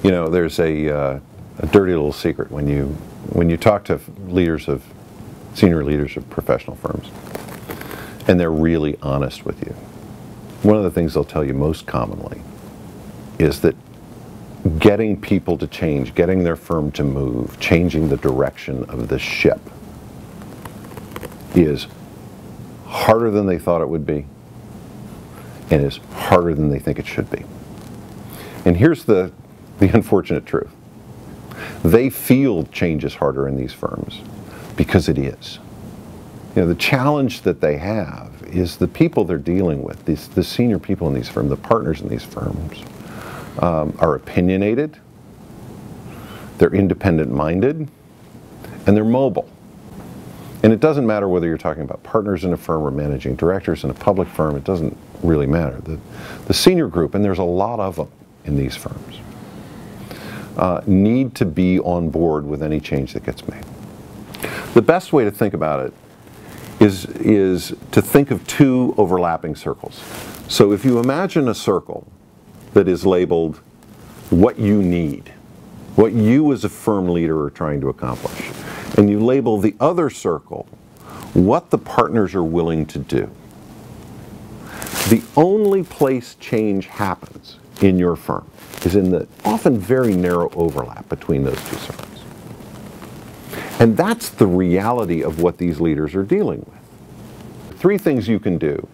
You know, there's a dirty little secret when you talk to senior leaders of professional firms, and they're really honest with you. One of the things they'll tell you most commonly is that getting people to change, getting their firm to move, changing the direction of the ship is harder than they thought it would be, and is harder than they think it should be. And here's the unfortunate truth. They feel change is harder in these firms because it is. You know, the challenge that they have is the people they're dealing with, the senior people in these firms, the partners in these firms, are opinionated, they're independent-minded, and they're mobile. And it doesn't matter whether you're talking about partners in a firm or managing directors in a public firm, it doesn't really matter. The senior group, and there's a lot of them in these firms, need to be on board with any change that gets made. The best way to think about it is to think of two overlapping circles. So if you imagine a circle that is labeled what you need, what you as a firm leader are trying to accomplish, and you label the other circle what the partners are willing to do. The only place change happens in your firm is in the often very narrow overlap between those two circles. And that's the reality of what these leaders are dealing with. Three things you can do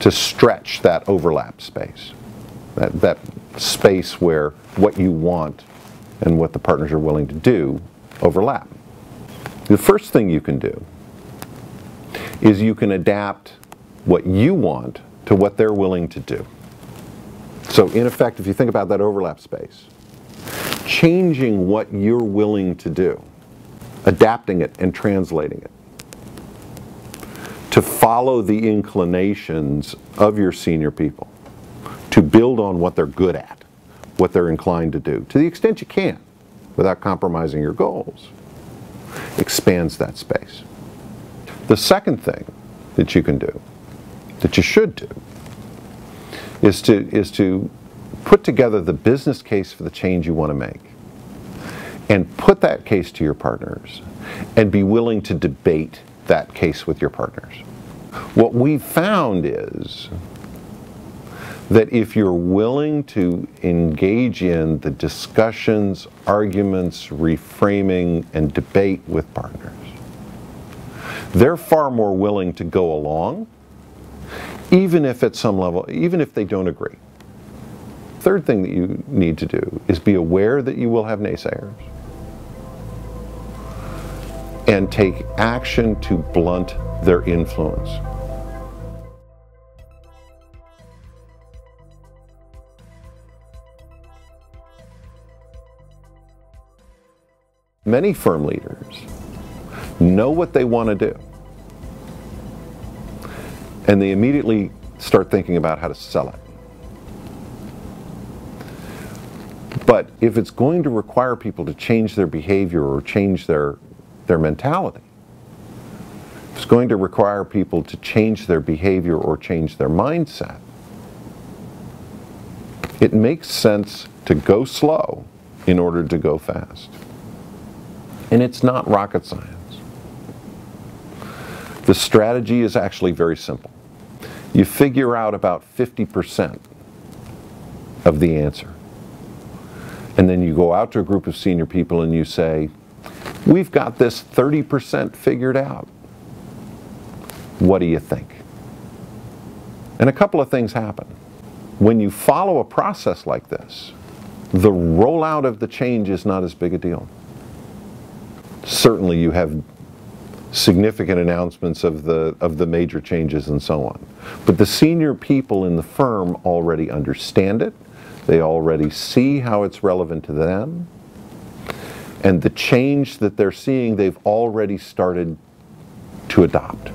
to stretch that overlap space, that space where what you want and what the partners are willing to do overlap. The first thing you can do is you can adapt what you want to what they're willing to do. So in effect, if you think about that overlap space, changing what you're willing to do, adapting it and translating it to follow the inclinations of your senior people, to build on what they're good at, what they're inclined to do, to the extent you can, without compromising your goals, expands that space. The second thing that you can do, that you should do, is to put together the business case for the change you want to make, and put that case to your partners, and be willing to debate that case with your partners. What we've found is that if you're willing to engage in the discussions, arguments, reframing, and debate with partners, they're far more willing to go along, even if at some level, even if they don't agree. Third thing that you need to do is be aware that you will have naysayers, and take action to blunt their influence. Many firm leaders know what they want to do, and they immediately start thinking about how to sell it. But if it's going to require people to change their behavior or change their mentality, if it's going to require people to change their behavior or change their mindset, it makes sense to go slow in order to go fast. And it's not rocket science. The strategy is actually very simple. You figure out about 50% of the answer. And then you go out to a group of senior people and you say, we've got this 30% figured out. What do you think? And a couple of things happen. When you follow a process like this, the rollout of the change is not as big a deal. Certainly you have significant announcements of the major changes and so on. But the senior people in the firm already understand it. They already see how it's relevant to them. And the change that they're seeing, they've already started to adopt.